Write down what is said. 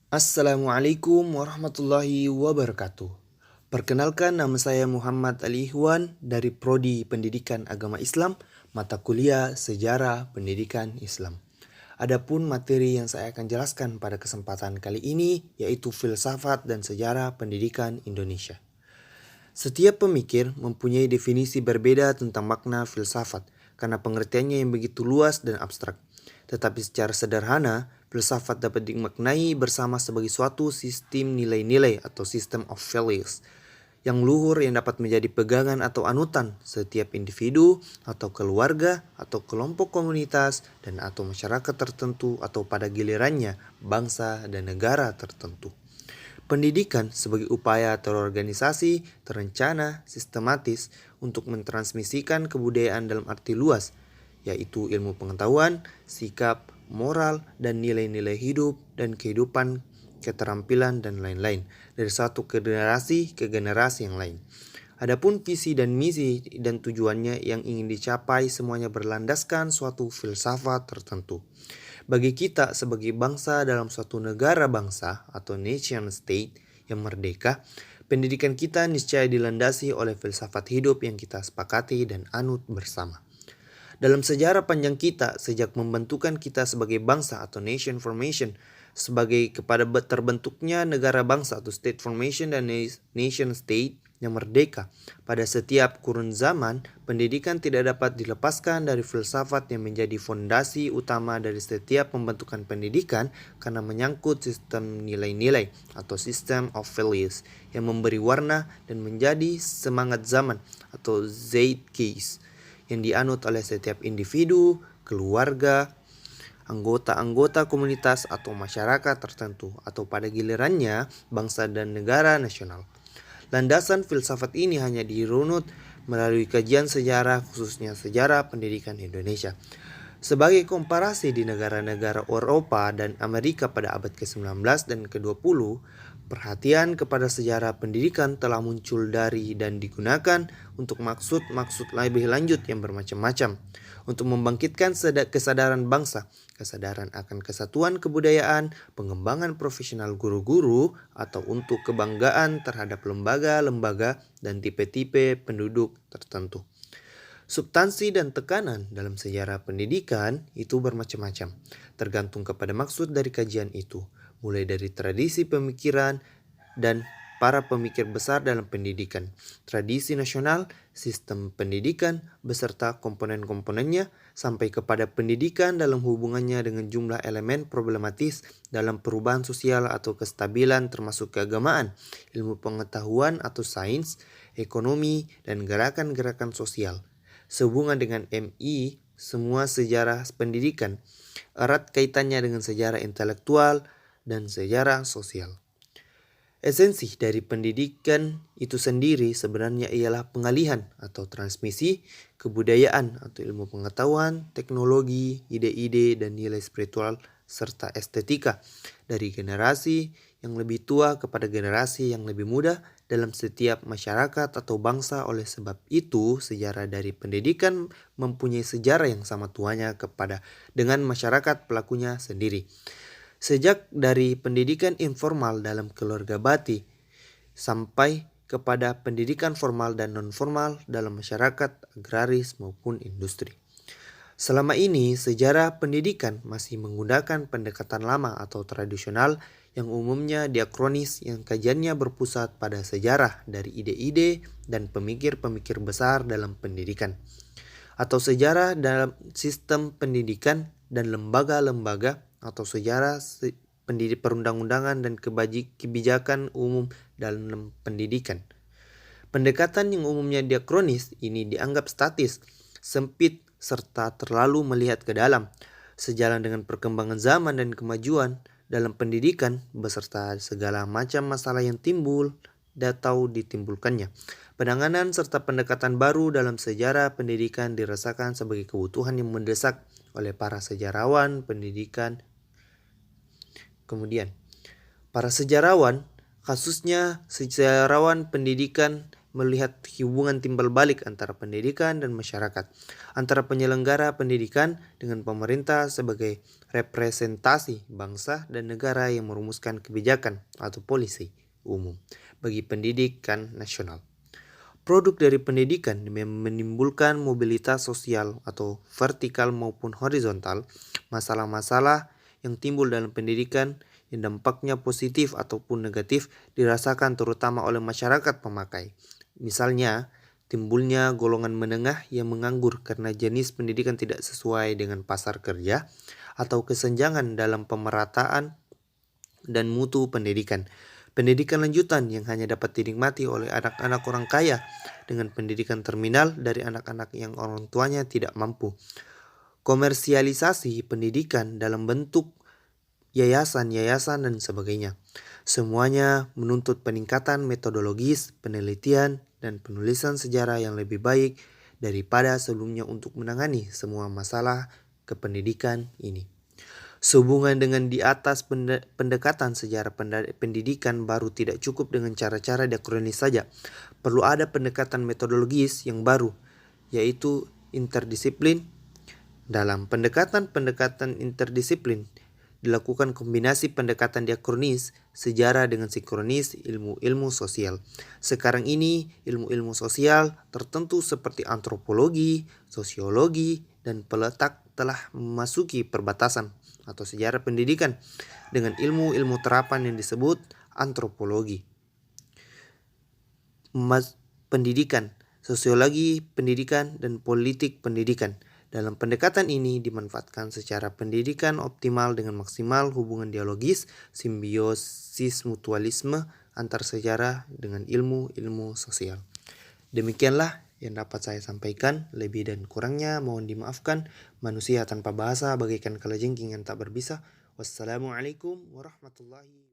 Assalamualaikum warahmatullahi wabarakatuh. Perkenalkan, nama saya Muhammad Ali Ihwan dari Prodi Pendidikan Agama Islam, mata kuliah Sejarah Pendidikan Islam. Adapun materi yang saya akan jelaskan pada kesempatan kali ini yaitu filsafat dan sejarah pendidikan Indonesia. Setiap pemikir mempunyai definisi berbeda tentang makna filsafat karena pengertiannya yang begitu luas dan abstrak. Tetapi secara sederhana, filsafat dapat dimaknai bersama sebagai suatu sistem nilai-nilai atau system of values yang luhur yang dapat menjadi pegangan atau anutan setiap individu atau keluarga atau kelompok komunitas dan atau masyarakat tertentu atau pada gilirannya bangsa dan negara tertentu. Pendidikan sebagai upaya terorganisasi, terencana, sistematis untuk mentransmisikan kebudayaan dalam arti luas, yaitu ilmu pengetahuan, sikap, moral, dan nilai-nilai hidup dan kehidupan, keterampilan, dan lain-lain, dari satu generasi ke generasi yang lain. Adapun visi dan misi dan tujuannya yang ingin dicapai semuanya berlandaskan suatu filsafat tertentu. Bagi kita sebagai bangsa dalam suatu negara bangsa atau nation state yang merdeka, pendidikan kita niscaya dilandasi oleh filsafat hidup yang kita sepakati dan anut bersama. Dalam sejarah panjang kita, sejak membentukan kita sebagai bangsa atau nation formation, sebagai kepada terbentuknya negara bangsa atau state formation dan nation state yang merdeka, pada setiap kurun zaman, pendidikan tidak dapat dilepaskan dari filsafat yang menjadi fondasi utama dari setiap pembentukan pendidikan karena menyangkut sistem nilai-nilai atau system of values yang memberi warna dan menjadi semangat zaman atau zeitgeist yang dianut oleh setiap individu, keluarga, anggota-anggota komunitas atau masyarakat tertentu atau pada gilirannya bangsa dan negara nasional. Landasan filsafat ini hanya dirunut melalui kajian sejarah, khususnya sejarah pendidikan Indonesia. Sebagai komparasi di negara-negara Eropa dan Amerika pada abad ke-19 dan ke-20, perhatian kepada sejarah pendidikan telah muncul dari dan digunakan untuk maksud-maksud lebih lanjut yang bermacam-macam. Untuk membangkitkan kesadaran bangsa, kesadaran akan kesatuan kebudayaan, pengembangan profesional guru-guru, atau untuk kebanggaan terhadap lembaga-lembaga dan tipe-tipe penduduk tertentu. Substansi dan tekanan dalam sejarah pendidikan itu bermacam-macam, tergantung kepada maksud dari kajian itu, mulai dari tradisi pemikiran dan para pemikir besar dalam pendidikan, tradisi nasional, sistem pendidikan, beserta komponen-komponennya, sampai kepada pendidikan dalam hubungannya dengan jumlah elemen problematis dalam perubahan sosial atau kestabilan termasuk keagamaan, ilmu pengetahuan atau sains, ekonomi, dan gerakan-gerakan sosial. Sehubungan dengan MI, semua sejarah pendidikan erat kaitannya dengan sejarah intelektual dan sejarah sosial. Esensi dari pendidikan itu sendiri sebenarnya ialah pengalihan atau transmisi kebudayaan atau ilmu pengetahuan, teknologi, ide-ide, dan nilai spiritual serta estetika dari generasi yang lebih tua kepada generasi yang lebih muda dalam setiap masyarakat atau bangsa. Oleh sebab itu, sejarah dari pendidikan mempunyai sejarah yang sama tuanya kepada dengan masyarakat pelakunya sendiri. Sejak dari pendidikan informal dalam keluarga bati sampai kepada pendidikan formal dan non-formal dalam masyarakat agraris maupun industri. Selama ini, sejarah pendidikan masih menggunakan pendekatan lama atau tradisional yang umumnya diakronis yang kajiannya berpusat pada sejarah dari ide-ide dan pemikir-pemikir besar dalam pendidikan, atau sejarah dalam sistem pendidikan dan lembaga-lembaga, atau sejarah perundang-undangan dan kebijakan umum dalam pendidikan. Pendekatan yang umumnya diakronis ini dianggap statis, sempit, serta terlalu melihat ke dalam, sejalan dengan perkembangan zaman dan kemajuan dalam pendidikan beserta segala macam masalah yang timbul atau ditimbulkannya. Penanganan serta pendekatan baru dalam sejarah pendidikan dirasakan sebagai kebutuhan yang mendesak oleh para sejarawan pendidikan. Kemudian, para sejarawan, khususnya sejarawan pendidikan, melihat hubungan timbal balik antara pendidikan dan masyarakat, antara penyelenggara pendidikan dengan pemerintah sebagai representasi bangsa dan negara yang merumuskan kebijakan atau polisi umum bagi pendidikan nasional. Produk dari pendidikan menimbulkan mobilitas sosial atau vertikal maupun horizontal. Masalah-masalah yang timbul dalam pendidikan yang dampaknya positif ataupun negatif dirasakan terutama oleh masyarakat pemakai. Misalnya, timbulnya golongan menengah yang menganggur karena jenis pendidikan tidak sesuai dengan pasar kerja, atau kesenjangan dalam pemerataan dan mutu pendidikan. Pendidikan lanjutan yang hanya dapat dinikmati oleh anak-anak orang kaya dengan pendidikan terminal dari anak-anak yang orang tuanya tidak mampu. Komersialisasi pendidikan dalam bentuk yayasan-yayasan dan sebagainya. Semuanya menuntut peningkatan metodologis, penelitian, dan penulisan sejarah yang lebih baik daripada sebelumnya untuk menangani semua masalah kependidikan ini. Sehubungan dengan di atas pendekatan sejarah pendidikan baru tidak cukup dengan cara-cara diakronis saja. Perlu ada pendekatan metodologis yang baru, yaitu interdisiplin. Dalam pendekatan-pendekatan interdisiplin, dilakukan kombinasi pendekatan diakronis, sejarah dengan sinkronis ilmu-ilmu sosial. Sekarang ini, ilmu-ilmu sosial tertentu seperti antropologi, sosiologi, dan peletak telah memasuki perbatasan atau sejarah pendidikan dengan ilmu-ilmu terapan yang disebut antropologi. Pendidikan, sosiologi pendidikan, dan politik pendidikan. Dalam pendekatan ini dimanfaatkan secara pendidikan optimal dengan maksimal hubungan dialogis, simbiosis mutualisme antar sejarah dengan ilmu-ilmu sosial. Demikianlah yang dapat saya sampaikan, lebih dan kurangnya mohon dimaafkan. Manusia tanpa bahasa bagaikan kalajengking yang tak berbisa. Wassalamualaikum warahmatullahi wabarakatuh.